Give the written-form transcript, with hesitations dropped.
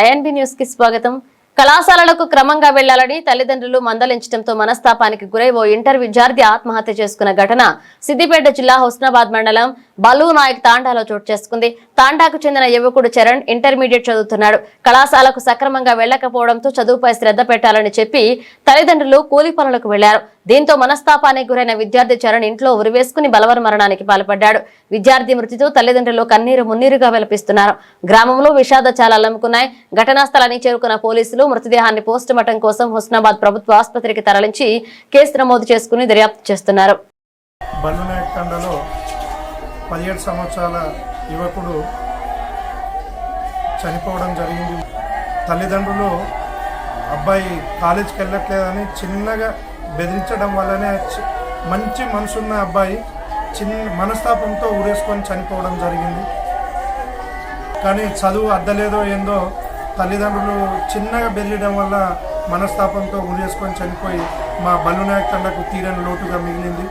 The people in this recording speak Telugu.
ఐఎన్బి న్యూస్ కి స్వాగతం. కళాశాలలకు క్రమంగా వెళ్లాలని తల్లిదండ్రులు మందలించడంతో మనస్తాపానికి గురై ఓ ఇంటర్ విద్యార్థి ఆత్మహత్య చేసుకున్న ఘటన సిద్దిపేట జిల్లా హుస్నాబాద్ మండలం బలూనాయక్ తాండాలో చోటు చేసుకుంది. తాండాకు చెందిన యువకుడు చరణ్ ఇంటర్మీడియట్ చదువుతున్నాడు. కళాశాలకు సక్రమంగా వెళ్లకపోవడంతో చదువుపై శ్రద్ధ పెట్టాలని చెప్పి తల్లిదండ్రులు కూలి పనులకు వెళ్లారు. దీంతో మనస్తాపానికి గురైన విద్యార్థి చరణ్ ఇంట్లో ఉరివేసుకుని బలవన్మరణానికి పాల్పడ్డాడు. విద్యార్థి మృతితో తల్లిదండ్రులు కన్నీరు మున్నీరుగా విలపిస్తున్నారు. గ్రామంలో విషాద చాలు అలముకున్నాయి. ఘటనా స్థలానికి చేరుకున్న పోలీసులు మృతదేహాన్ని పోస్టుమార్టం కోసం హుస్నాబాద్ ప్రభుత్వ ఆసుపత్రికి తరలించి కేసు నమోదు చేసుకుని దర్యాప్తు చేస్తున్నారు. బలూనాయక్ తండలో 17 సంవత్సరాల యువకుడు చనిపోవడం జరిగింది. తల్లిదండ్రులు అబ్బాయి కాలేజీకి వెళ్ళట్లేదని చిన్నగా బెదిరించడం వల్లనే మంచి మనసున్న అబ్బాయి మనస్తాపంతో ఊరేసుకొని చనిపోవడం జరిగింది. కానీ చదువు అద్దలేదో ఏందో తల్లిదండ్రులు చిన్నగా బెదిరియడం వల్ల మనస్తాపంతో ఊరేసుకొని చనిపోయి మా బలూనాయక్ తండకు తీరని లోటుగా మిగిలింది.